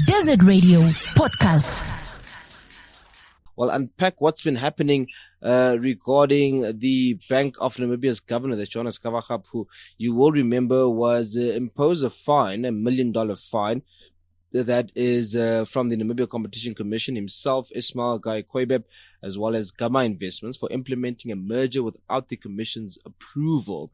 Desert Radio Podcasts. Well, unpack what's been happening regarding the Bank of Namibia's governor, the Johannes, Gawaxab, who you will remember was imposed a fine, $1 million fine, that is from the Namibia Competition Commission himself, Ismael Gei-Khoibeb, as well as Gamma Investments, for implementing a merger without the Commission's approval.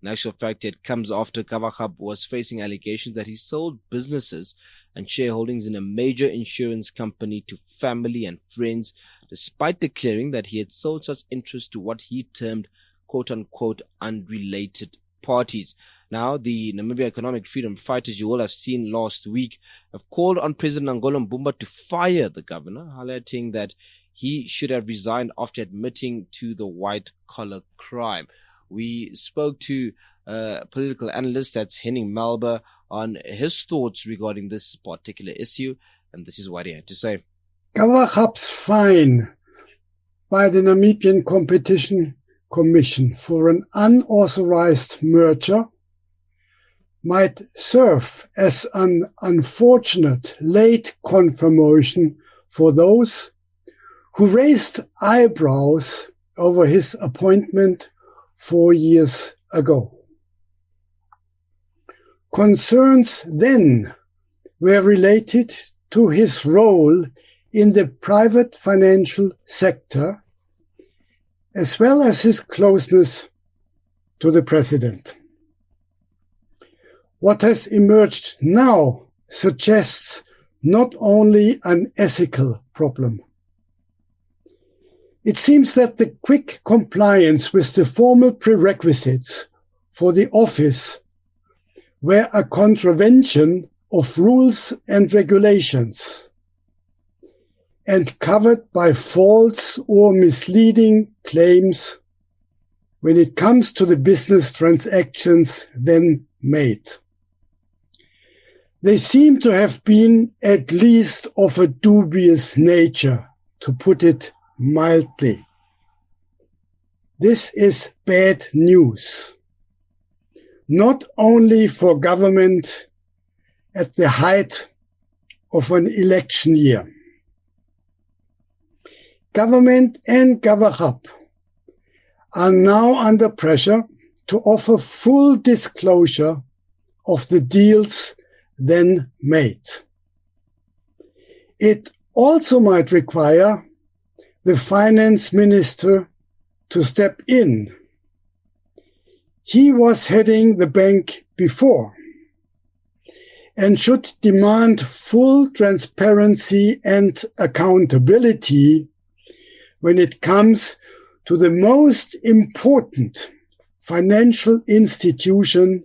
In actual fact, it comes after Gawaxab was facing allegations that he sold businesses and shareholdings in a major insurance company to family and friends, despite declaring that he had sold such interest to what he termed quote-unquote unrelated parties. Now, the Namibia Economic Freedom Fighters, you will have seen last week, have called on President Angola Mbumba to fire the governor, highlighting that he should have resigned after admitting to the white-collar crime. We spoke to political analyst, that's Henning Malber, on his thoughts regarding this particular issue, and this is what he had to say. Gawaxab's fine by the Namibian Competition Commission for an unauthorized merger might serve as an unfortunate late confirmation for those who raised eyebrows over his appointment 4 years ago. Concerns then were related to his role in the private financial sector, as well as his closeness to the president. What has emerged now suggests not only an ethical problem. It seems that the quick compliance with the formal prerequisites for the office were a contravention of rules and regulations and covered by false or misleading claims when it comes to the business transactions then made. They seem to have been at least of a dubious nature, to put it mildly. This is bad news, not only for government at the height of an election year. Government and Gawaxab are now under pressure to offer full disclosure of the deals then made. It also might require the finance minister to step in. He was heading the bank before and should demand full transparency and accountability when it comes to the most important financial institution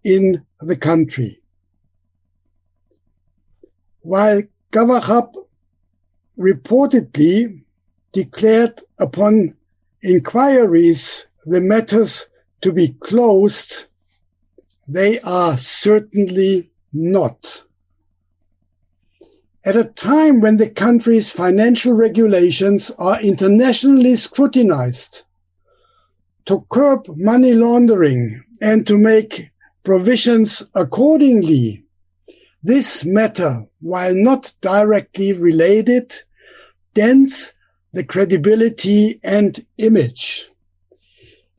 in the country. While Gawaxab reportedly declared upon inquiries the matters to be closed, they are certainly not. At a time when the country's financial regulations are internationally scrutinized to curb money laundering and to make provisions accordingly, this matter, while not directly related, dents the credibility and image.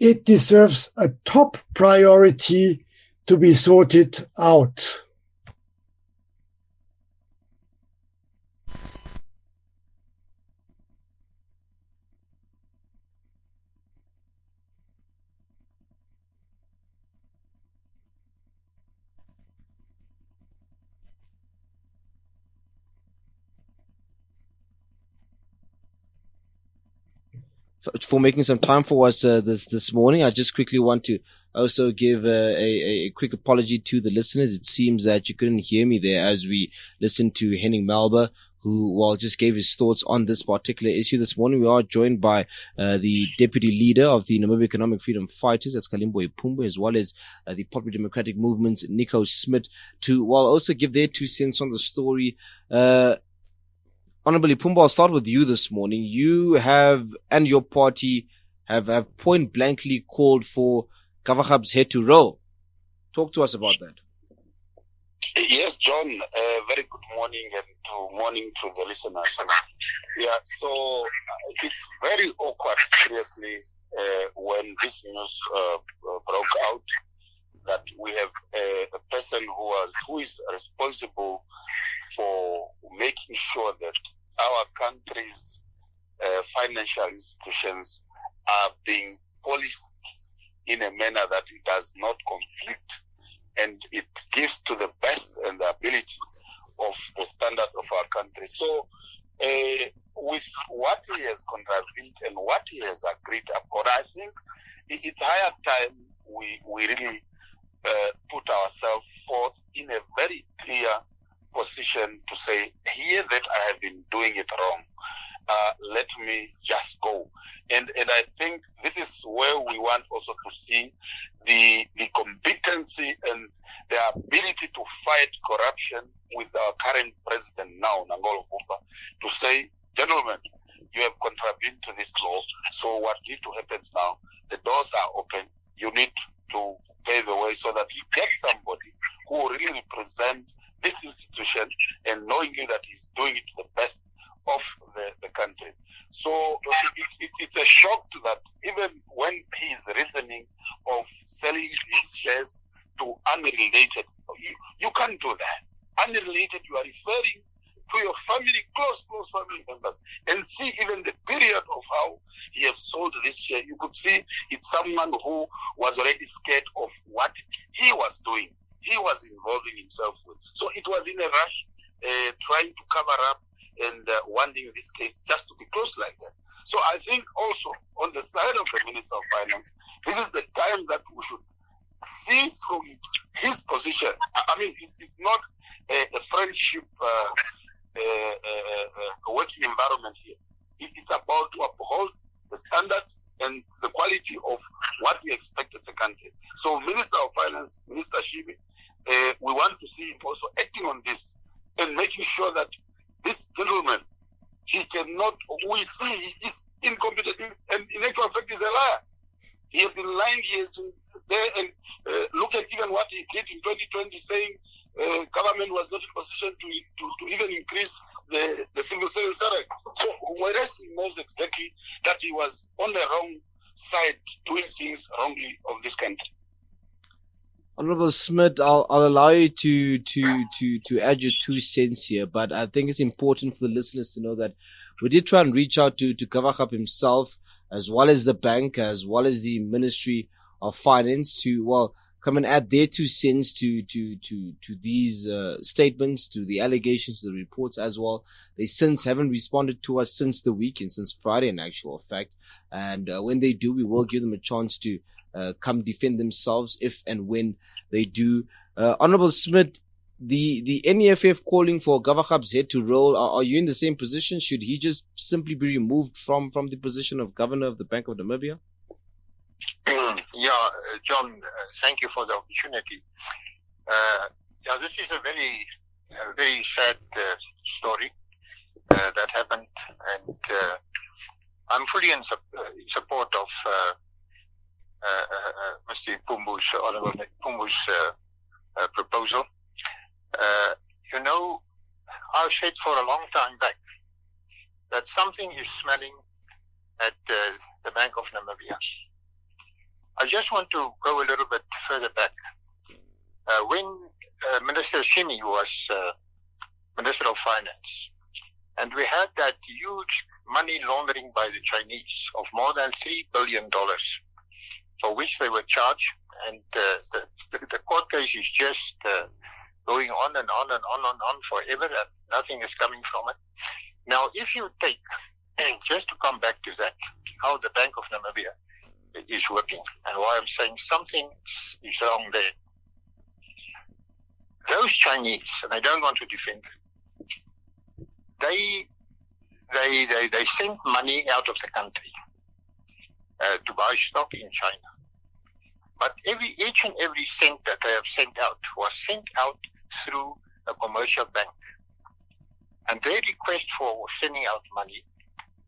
It deserves a top priority to be sorted out. For making some time for us this morning. I just quickly want to also give a quick apology to the listeners. It seems that you couldn't hear me there as we listened to Henning Malber, who just gave his thoughts on this particular issue. This morning we are joined by the deputy leader of the Namibia Economic Freedom Fighters, that's Kalimbo Ipumbu, as well as the Popular Democratic Movement's Nico Smit, to also give their 2 cents on the story. Honorable Ipumbu, I'll start with you this morning. You have, and your party have point blankly called for Gawaxab's head to roll. Talk to us about that. Yes, John, very good morning and morning to the listeners. Yeah, so it's very awkward, seriously, when this news broke out that we have a person who is responsible for making sure that our country's financial institutions are being policed in a manner that it does not conflict and it gives to the best and the ability of the standard of our country. So with what he has contravened and what he has agreed upon, I think it's higher time we really put ourselves forth in a very clear position to say, here that I have been doing it wrong, let me just go. And I think this is where we want also to see the competency and the ability to fight corruption with our current president now, Nangolo Kumba, to say, gentlemen, you have contravened to this law, so what needs to happen now, the doors are open, you need to pave the way so that you get somebody who will really represent this institution and knowingly that he's doing it to the best of the country. So it's a shock to that even when he is reasoning of selling his shares to unrelated, you can't do that. Unrelated, you are referring to your family, close family members, and see even the period of how he has sold this share. You could see it's someone who was already scared of what he was doing. He was involving himself with. So it was in a rush, trying to cover up and wanting this case just to be closed like that. So I think also on the side of the Minister of Finance, this is the time that we should see from his position. I mean, it's not a friendship working environment here. It's about to uphold the standard and the quality of what we expect as a country. So Minister of Finance, Minister Shibe, we want to see him also acting on this and making sure that this gentleman, he cannot, we see he is incompetent and in actual fact he's a liar. He has been lying here there and look at even what he did in 2020 saying government was not in position to even increase the single service salary. So whereas he knows exactly that he was on the wrong side doing things wrongly of this country. Honorable Smit, I'll allow you to add your 2 cents here, but I think it's important for the listeners to know that we did try and reach out to Gawaxab himself, as well as the bank, as well as the Ministry of Finance, to come and add their 2 cents to these statements, to the allegations, to the reports as well. They since haven't responded to us since the weekend, since Friday in actual fact, and when they do, we will give them a chance to come defend themselves if and when they do. Honorable Smit, the NEFF calling for Gawaxab's head to roll. Are you in the same position? Should he just simply be removed from the position of governor of the Bank of Namibia? Yeah, John, thank you for the opportunity. This is a very sad story that happened, and I'm fully in support of Mr. Ipumbu's proposal. I've said for a long time back that something is smelling at the Bank of Namibia. I just want to go a little bit further back. When Minister Shimi was Minister of Finance, and we had that huge money laundering by the Chinese of more than $3 billion, for which they were charged, and the court case is just going on and on and on and on forever, and nothing is coming from it. Now, if you take, and just to come back to that, how the Bank of Namibia is working, and why I'm saying something is wrong there. Those Chinese, and I don't want to defend them, they sent money out of the country to buy stock in China. But each and every cent that they have sent out was sent out through a commercial bank. And their request for sending out money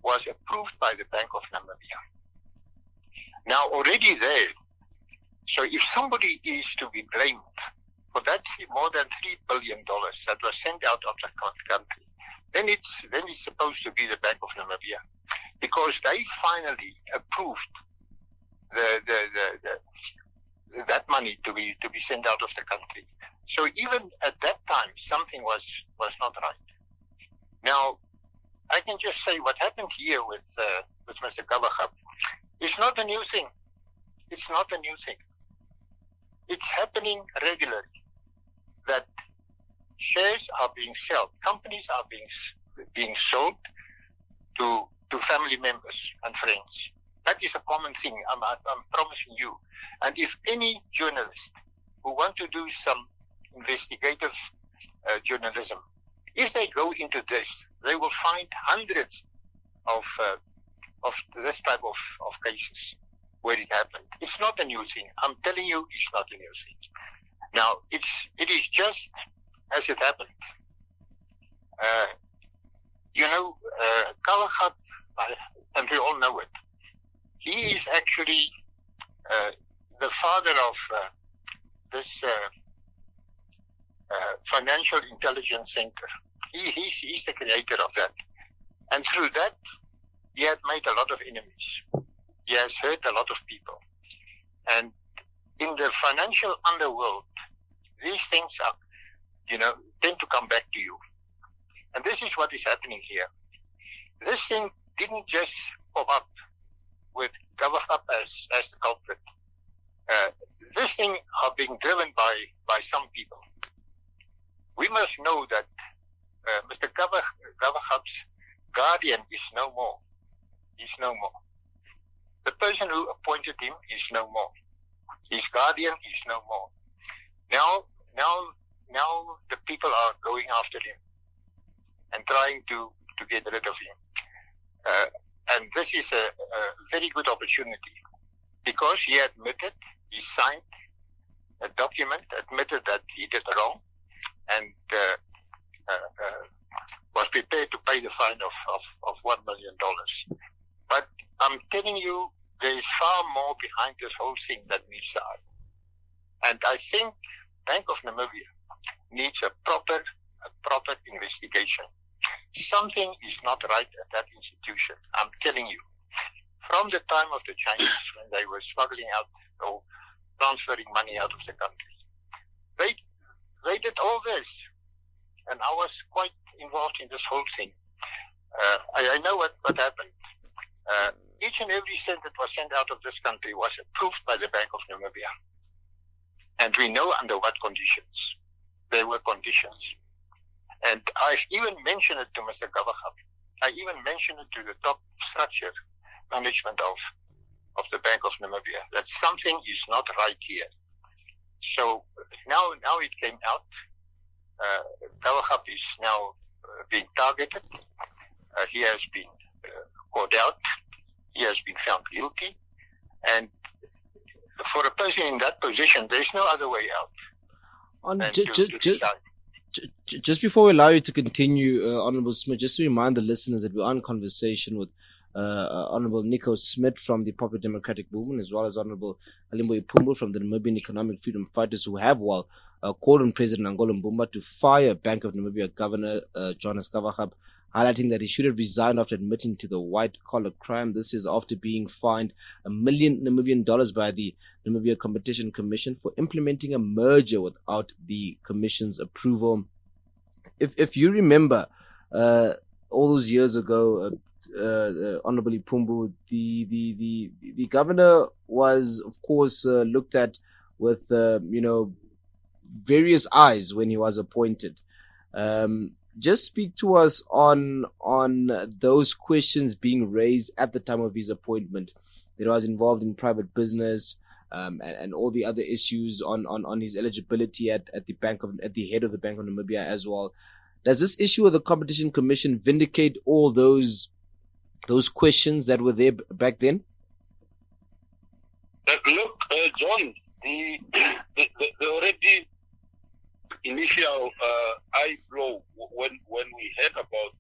was approved by the Bank of Namibia. Now already there, so if somebody is to be blamed for that more than $3 billion that was sent out of the country, then it's supposed to be the Bank of Namibia, because they finally approved that money to be sent out of the country. So even at that time, something was not right. Now, I can just say what happened here with Mr. Gawaxab is not a new thing. It's not a new thing. It's happening regularly that shares are being sold, companies are being sold to family members and friends. That is a common thing, I'm promising you. And if any journalist who want to do some investigative journalism, if they go into this, they will find hundreds of this type of cases where it happened. It's not a new thing. I'm telling you, it's not a new thing. Now, it is just as it happened. Gawaxab, and we all know it, he is actually the father of this Financial Intelligence Center. He's the creator of that. And through that, he had made a lot of enemies. He has hurt a lot of people. And in the financial underworld, these things are, tend to come back to you. And this is what is happening here. This thing didn't just pop up with Gawaxab as the culprit. This thing are being driven by some people. We must know that Mr. Gawaxab's guardian is no more. He's no more. The person who appointed him is no more. His guardian is no more. Now the people are going after him and trying to get rid of him. And this is a very good opportunity, because he admitted, he signed a document, admitted that he did wrong, and was prepared to pay the fine of $1 million. But I'm telling you, there is far more behind this whole thing that meets the eye. And I think Bank of Namibia needs a proper investigation. Something is not right at that institution. I'm telling you. From the time of the Chinese, when they were smuggling out or transferring money out of the country, they did all this. And I was quite involved in this whole thing. I know what happened. Each and every cent that was sent out of this country was approved by the Bank of Namibia. And we know under what conditions. There were conditions. And I've even mentioned it to Mr. Gawaxab. I even mentioned it to the top structure management of the Bank of Namibia, that something is not right here. So now it came out. Gawaxab is now being targeted. He has been caught out. He has been found guilty. And for a person in that position, there's no other way out. Just before we allow you to continue, Honourable Smit, just to remind the listeners that we're in conversation with Honourable Nico Smit from the Popular Democratic Movement, as well as Honourable Kalimbo Ipumbu from the Namibian Economic Freedom Fighters, who have called on President Angola Mbumba to fire Bank of Namibia Governor Johannes Gawaxab, highlighting that he should have resigned after admitting to the white-collar crime. This is after being fined $1 million Namibian by the Namibia Competition Commission for implementing a merger without the commission's approval. If you remember, all those years ago, Honourable Ipumbu, the governor was, of course, looked at with various eyes when he was appointed. Just speak to us on those questions being raised at the time of his appointment. That was involved in private business, and all the other issues on his eligibility at the head of the Bank of Namibia as well. Does this issue of the Competition Commission vindicate all those questions that were there back then? Look, John, the already initial eye blow when we heard about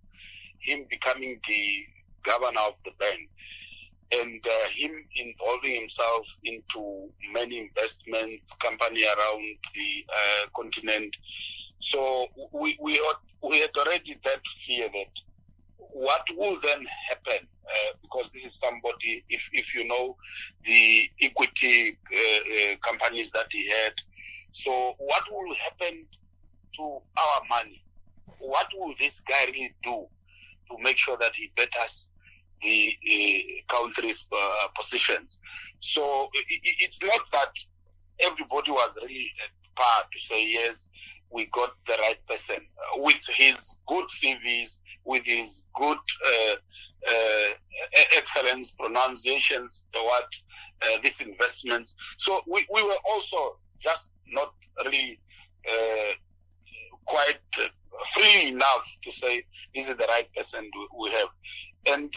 him becoming the governor of the bank and him involving himself into many investments, company around the continent. So we had already that fear that what will then happen, because this is somebody, if you know the equity companies that he had. So what will happen to our money? What will this guy really do to make sure that he betters the country's positions? So it's not that everybody was really at par to say, yes, we got the right person. With his good CVs, with his good excellence pronunciations toward these investments. So we were also just not really quite free enough to say this is the right person we have. And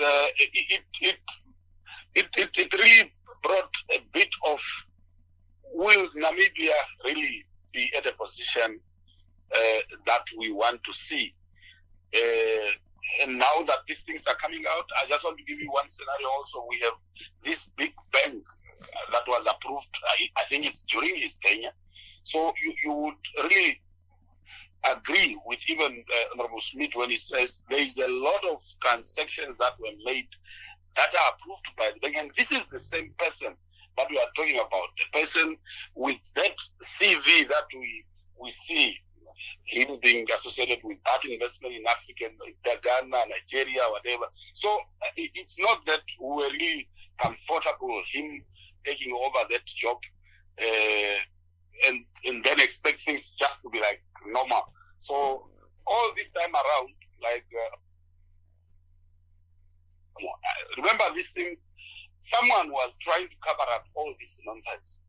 it really brought a bit of, will Namibia really be at a position that we want to see? And now that these things are coming out, I just want to give you one scenario also. We have this big bank that was approved, I think it's during his tenure. So you would really agree with even Honorable Smit when he says there is a lot of transactions that were made that are approved by the bank. And this is the same person that we are talking about, the person with that CV that we see him being associated with art investment in Africa, Ghana, Nigeria, whatever. So it's not that we're really comfortable him taking over that job and then expect things just to be like normal. So all this time around, like remember this thing, someone was trying to cover up all this nonsense,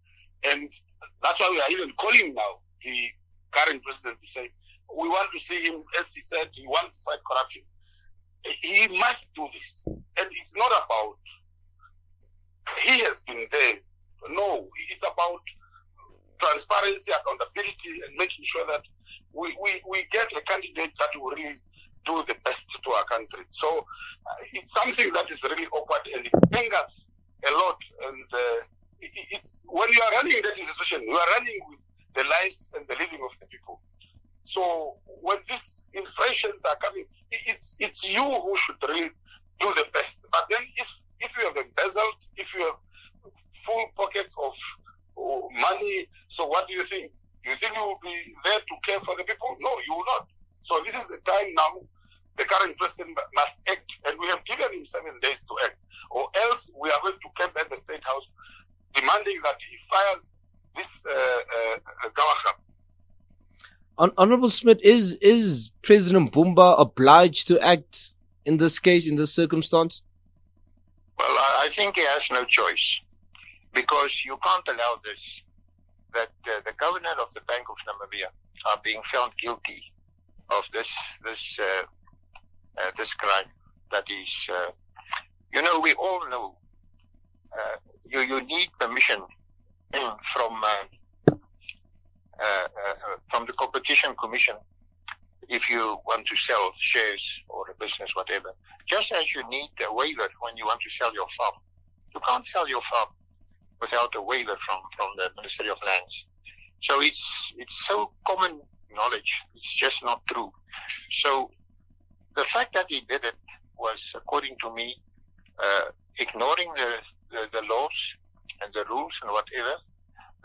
and that's why we are even calling now the current president to say we want to see him, as he said, he wants to fight corruption. He must do this, and it's not about he has been there. No, it's about transparency, accountability, and making sure that we get a candidate that will really do the best to our country. So it's something that is really awkward, and it angers a lot. And it's when you are running that institution, you are running with the lives and the living of the people. So when these infractions are coming, it's you who should really do the best. But then if you have embezzled, if you have full pockets of money, so what do you think? Do you think you will be there to care for the people? No, you will not. So this is the time now the current president must act, and we have given him 7 days to act, or else we are going to camp at the State House demanding that he fires this Gawaxab. Honorable Smit, is President Bumba obliged to act in this case, in this circumstance? Well, I think he has no choice, because you can't allow this, that the governor of the Bank of Namibia are being found guilty of this crime. That is, we all know you need permission from the Competition Commission if you want to sell shares or a business, whatever. Just as you need a waiver when you want to sell your farm. You can't sell your farm without a waiver from the Ministry of Lands. So it's so common knowledge. It's just not true. So the fact that he did it was, according to me, ignoring the laws and the rules and whatever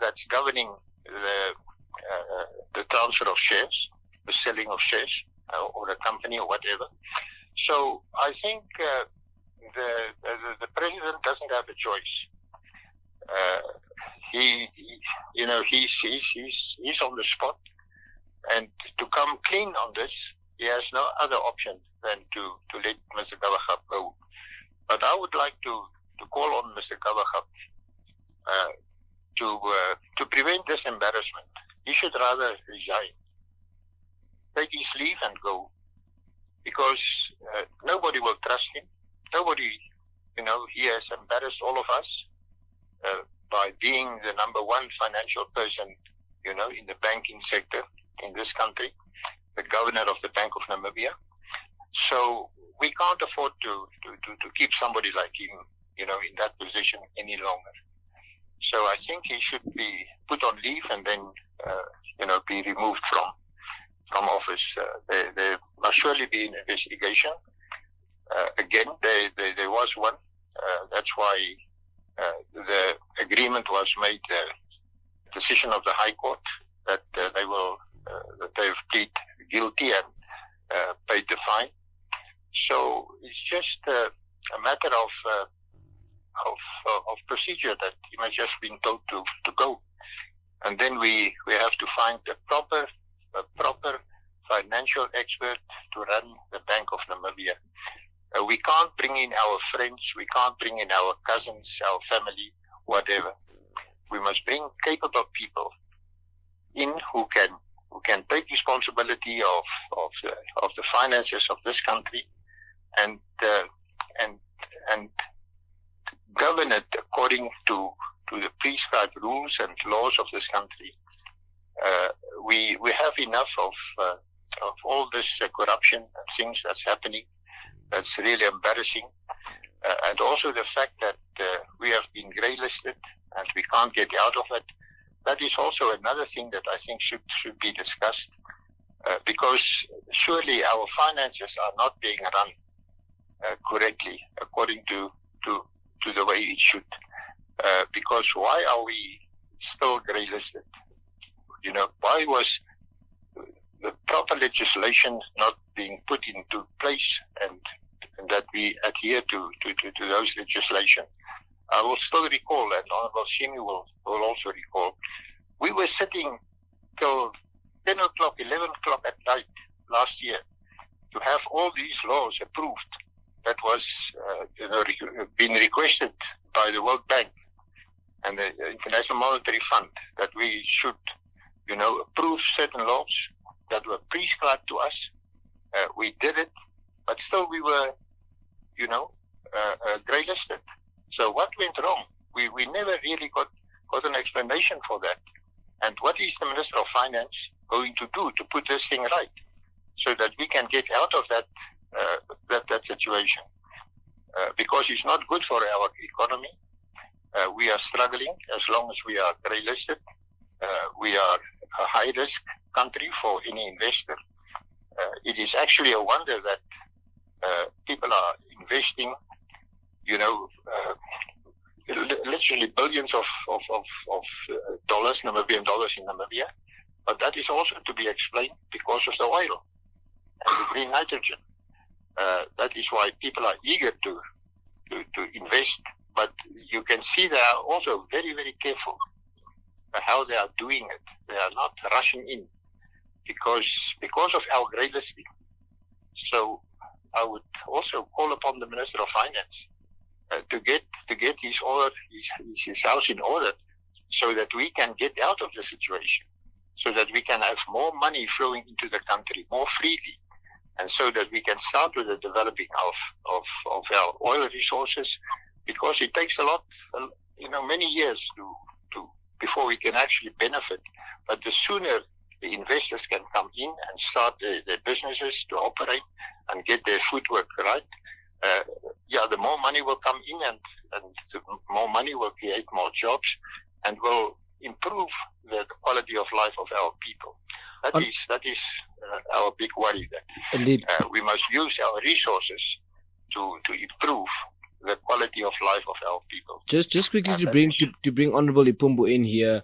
that's governing the transfer of shares, the selling of shares, or a company or whatever. So I think the president doesn't have a choice. He's on the spot, and to come clean on this, he has no other option than to let Mr. Gawaxab go. But I would like to call on Mr. Gawaxab to prevent this embarrassment. He should rather resign, take his leave and go, because nobody will trust him. Nobody, he has embarrassed all of us by being the number one financial person, in the banking sector in this country, the governor of the Bank of Namibia. So we can't afford to keep somebody like him, in that position any longer. So I think he should be put on leave and then, be removed from office. There must surely be an investigation. Again, there was one. That's why the agreement was made, the decision of the High Court, that they've plead guilty and paid the fine. So it's just a matter of procedure that he must just been told to go. And then we have to find a proper financial expert to run the Bank of Namibia. We can't bring in our friends, we can't bring in our cousins, our family, whatever. We must bring capable people in who can take responsibility of the finances of this country and govern it according to the prescribed rules and laws of this country. We have enough of all this corruption and things that's happening. That's really embarrassing. And also the fact that we have been grey-listed and we can't get out of it. That is also another thing that I think should be discussed, because surely our finances are not being run correctly according to the way it should. Because why are we still grey-listed? Why was the proper legislation not being put into place and that we adhere to those legislation? I will still recall, and Honorable Shimi will also recall, we were sitting till 10 o'clock, 11 o'clock at night last year to have all these laws approved that was been requested by the World Bank and the International Monetary Fund, that we should approve certain laws that were prescribed to us. We did it, but still we were grey-listed. So what went wrong? We never really got an explanation for that. And what is the Minister of Finance going to do to put this thing right so that we can get out of that situation? Because it's not good for our economy. We are struggling as long as we are grey-listed. We are a high-risk country for any investor. It is actually a wonder that people are investing, literally billions of dollars, Namibian dollars in Namibia. But that is also to be explained because of the oil and the green nitrogen. That is why people are eager to invest. But you can see they are also very, very careful how they are doing it. They are not rushing in because of our grey listing. So I would also call upon the Minister of Finance to get his house in order, so that we can get out of the situation, so that we can have more money flowing into the country more freely, and so that we can start with the developing of our oil resources, because it takes a lot, many years to before we can actually benefit. But the sooner the investors can come in and start their businesses to operate and get their footwork right, the more money will come in, and the more money will create more jobs and will improve the quality of life of our people. That is our big worry. That Indeed. We must use our resources to improve the quality of life of our people. Just quickly to bring Honorable Ipumbu in here.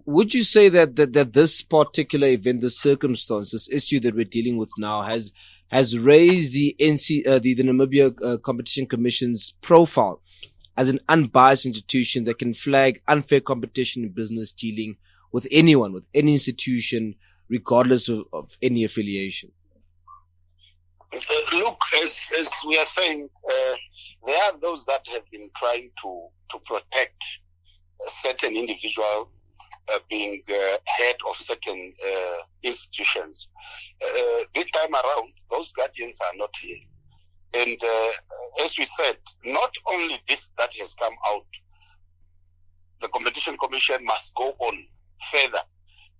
Would you say that this particular event, the circumstance, this issue that we're dealing with now, has raised the Namibia Competition Commission's profile as an unbiased institution that can flag unfair competition in business dealing with anyone, with any institution, regardless of any affiliation? Look, as we are saying, there are those that have been trying to protect a certain individual being head of certain institutions. This time around, those guardians are not here. And as we said, not only this that has come out, the Competition Commission must go on further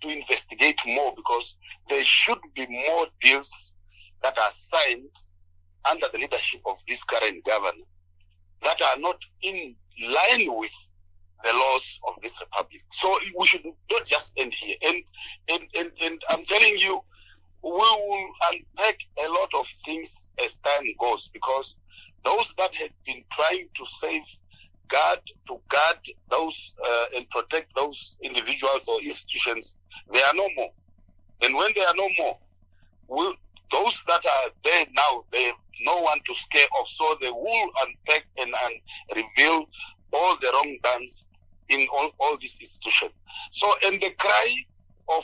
to investigate more, because there should be more deals that are signed under the leadership of this current governor that are not in line with the laws of this republic. So we should not just end here. And I'm telling you, we will unpack a lot of things as time goes, because those that have been trying to guard those and protect those individuals or institutions, they are no more. And when they are no more, those that are there now, they have no one to scare off. So they will unpack and reveal all the wrong done in all these institutions. So, and the cry of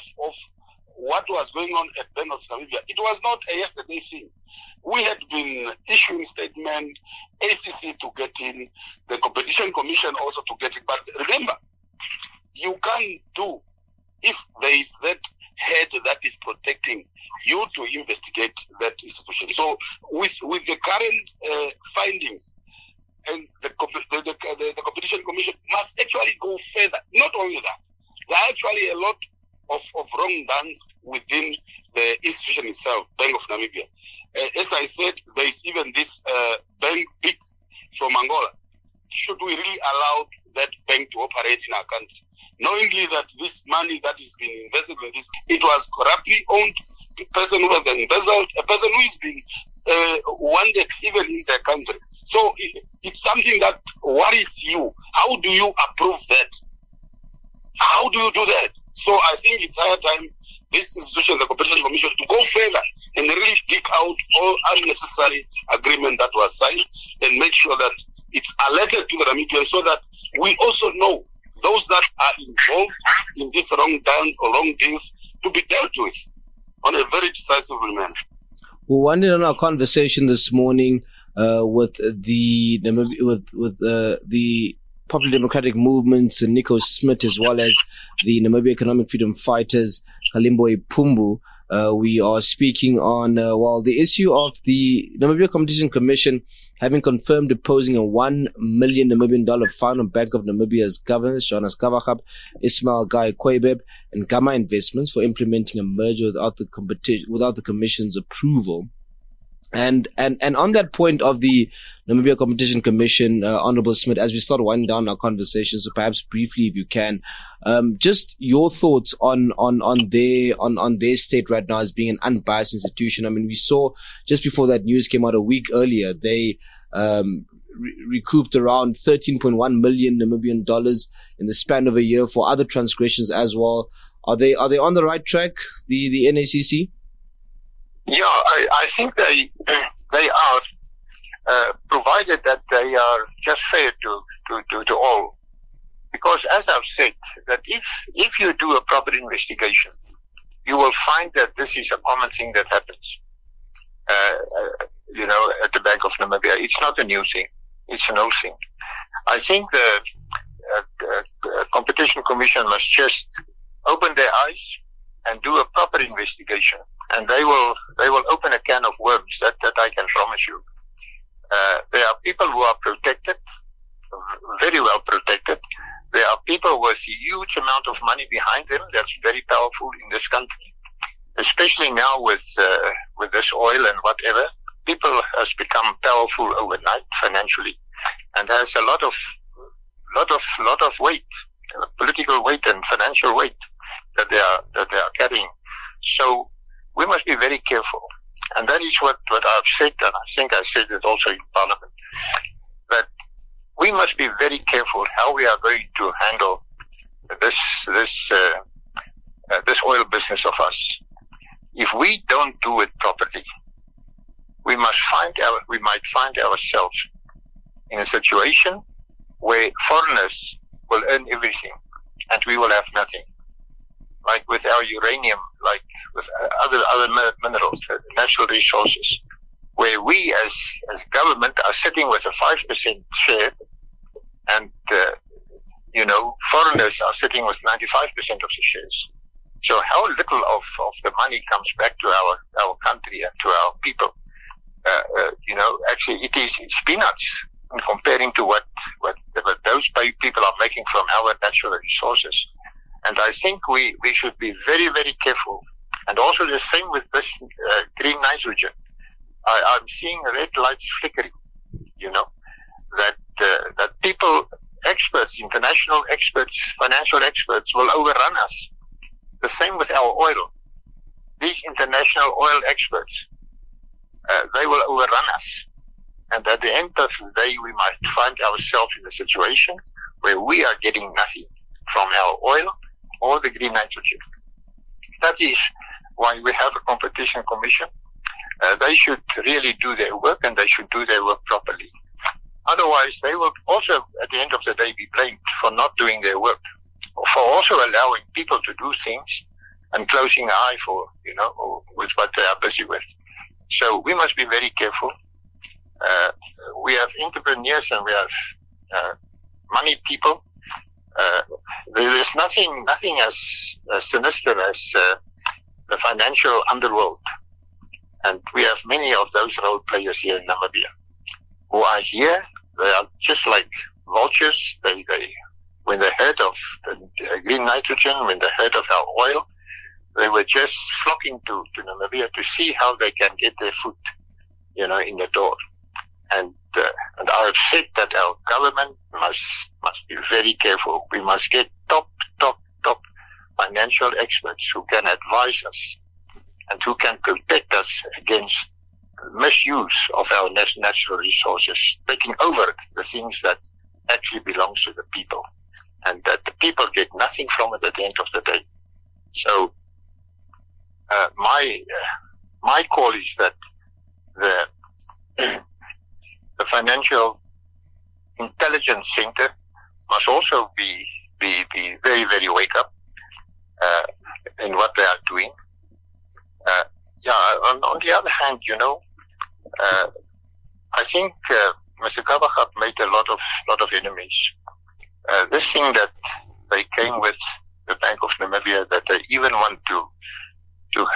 what was going on at Bank of Namibia, it was not a yesterday thing. We had been issuing statement, ACC to get in, the Competition Commission also to get in. But remember, you can't do, if there is that head that is protecting you, to investigate that institution. So with the current findings, and the Competition Commission must actually go further. Not only that, there are actually a lot of wrong done within the institution itself, Bank of Namibia. As I said, there is even this bank big from Angola. Should we really allow that bank to operate in our country? Knowingly that this money that is being invested in this, it was corruptly owned, the person who has embezzled, a person who is being wanted even in their country. So it's something that worries you. How do you approve that? How do you do that? So I think it's higher time this institution, the Competition Commission, to go further and really dig out all unnecessary agreement that was signed and make sure that it's alerted to the Namibians, so that we also know those that are involved in this wrong deals to be dealt with on a very decisive manner. We wanted on our conversation this morning with the Popular Democratic Movements and Nico Smit, as well as the Namibia Economic Freedom Fighters, Kalimbo Ipumbu. We are speaking on the issue of the Namibia Competition Commission having confirmed imposing a $1 million Namibian fine on Bank of Namibia's governors, Johannes, Gawaxab, Ismael Gei-Khoibeb, and Gamma Investments for implementing a merger without the Commission's approval. And on that point of the Namibia Competition Commission, Honorable Smit, as we start winding down our conversation, so perhaps briefly, if you can, just your thoughts on their state right now as being an unbiased institution. I mean, we saw just before that news came out a week earlier, they recouped around 13.1 million Namibian dollars in the span of a year for other transgressions as well. Are they on the right track, the NaCC? Yeah, I think they are, provided that they are just fair to all. Because as I've said, that if you do a proper investigation, you will find that this is a common thing that happens, at the Bank of Namibia. It's not a new thing. It's an old thing. I think the Competition Commission must just open their eyes and do a proper investigation. And they will open a can of worms, that I can promise you. There are people who are protected, very well protected. There are people with a huge amount of money behind them that's very powerful in this country, especially now with this oil and whatever. People has become powerful overnight financially, and has a lot of weight, political weight and financial weight that they are carrying. So we must be very careful. And that is what I've said, and I think I said it also in Parliament, that we must be very careful how we are going to handle this oil business of us. If we don't do it properly, we might find ourselves in a situation where foreigners will earn everything and we will have nothing. Like with our uranium, like with other minerals, natural resources, where we as government are sitting with a 5% share, and foreigners are sitting with 95% of the shares. So how little of the money comes back to our country and to our people? Actually it's peanuts in comparing to what those people are making from our natural resources. And I think we should be very, very careful. And also the same with this green nitrogen. I'm seeing red lights flickering, that people experts, international experts, financial experts will overrun us. The same with our oil. These international oil experts, they will overrun us. And at the end of the day, we might find ourselves in a situation where we are getting nothing from our oil or the green nitrogen. That is why we have a competition commission. They should really do their work, and they should do their work properly. Otherwise, they will also, at the end of the day, be blamed for not doing their work, for also allowing people to do things and closing an eye for, with what they are busy with. So we must be very careful. We have entrepreneurs and we have money people. There's nothing as sinister as the financial underworld. And we have many of those role players here in Namibia who are here. They are just like vultures. They when they heard of the green nitrogen, when they heard of our oil, they were just flocking to Namibia to see how they can get their foot, in the door. And I have said that our government must be very careful. We must get top financial experts who can advise us and who can protect us against misuse of our natural resources, taking over the things that actually belongs to the people, and that the people get nothing from it at the end of the day. So, my call is that the Financial Intelligence Center must also be very, very wake up in what they are doing. On the other hand, I think Mr. Gawaxab made a lot of enemies. This thing that they came with, the Bank of Namibia, that they even want to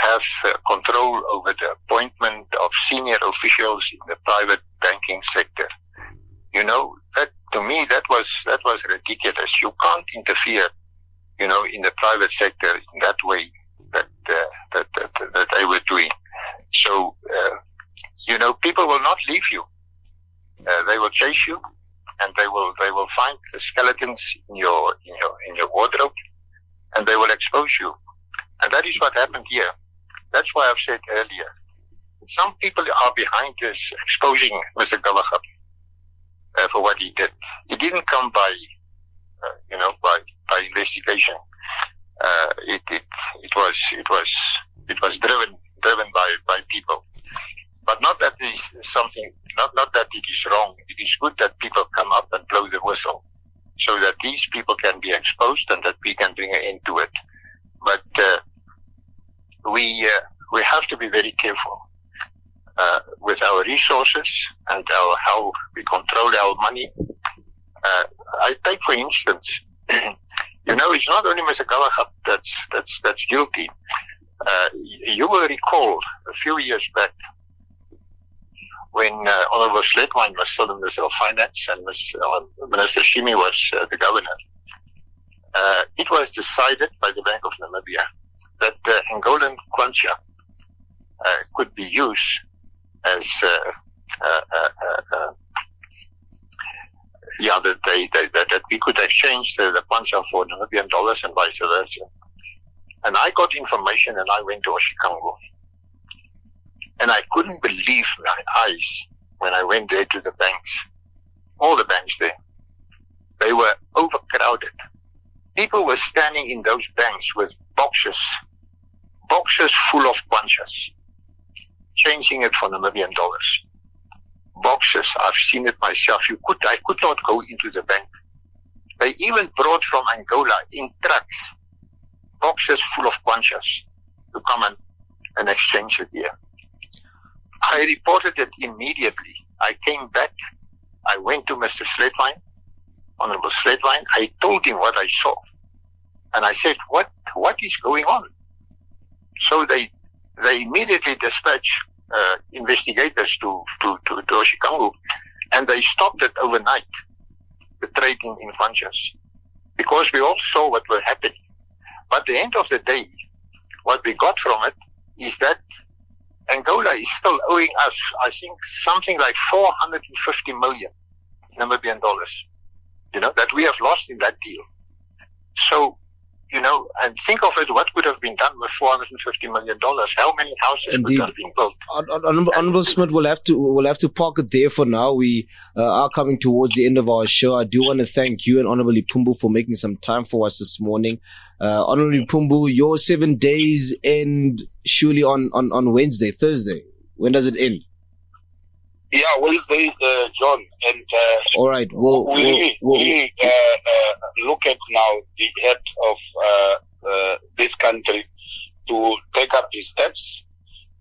have control over the appointment of senior officials in the private banking sector. That to me that was ridiculous. You can't interfere, in the private sector in that way that they were doing. So, people will not leave you. They will chase you, and they will find the skeletons in your wardrobe, and they will expose you. And that is what happened here. That's why I've said earlier, some people are behind this exposing Mr. Gawaxab for what he did. It didn't come by investigation. It was driven by people. But not that it is something, not that it is wrong. It is good that people come up and blow the whistle so that these people can be exposed and that we can bring an end to it. But, we have to be very careful, with our resources and how we control our money. I take, for instance, it's not only Mr. Gawaxab that's guilty. You will recall a few years back when Honorable Sledwine was still in Minister of Finance and Minister Shimi was the governor. It was decided by the Bank of Namibia that the Angolan kwacha could be used as that we could exchange the kwacha for Namibian dollars and vice versa. And I got information and I went to Oshikango. And I couldn't believe my eyes when I went there to the banks. All the banks there. They were overcrowded. People were standing in those banks with boxes full of kwanchas, changing it for Namibian dollars. Boxes, I've seen it myself. I could not go into the bank. They even brought from Angola in trucks boxes full of kwanchas to come and exchange it here. I reported it immediately. I came back. I went to Mr. Sledwine, Honorable Sledwine. I told him what I saw. And I said, what is going on? So they immediately dispatched investigators to Oshikango, and they stopped it overnight, the trading in kwanchas, because we all saw what was happening. But at the end of the day, what we got from it is that Angola is still owing us, I think, something like 450 million Namibian dollars. that we have lost in that deal. So, and think of it, what could have been done with $450 million? How many houses could have been built? Honorable Smit, we'll have to park it there for now. We are coming towards the end of our show. I do want to thank you and Honorable Ipumbu for making some time for us this morning. Honorable Ipumbu, your 7 days end surely on Wednesday, Thursday. When does it end? Yeah, Wednesday, John. And all right, we'll look at now the head of this country to take up his steps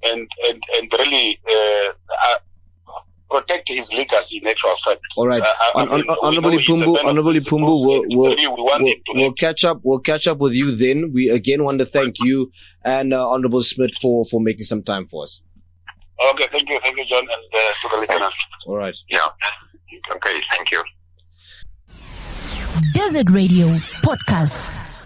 and really protect his legacy in actual fact. All right, Honorable Ipumbu, we'll catch up with you then. We again want to thank you and Honorable Smit for making some time for us. Okay, thank you, John, and to the listeners. All right. Yeah. Okay, thank you. Desert Radio Podcasts.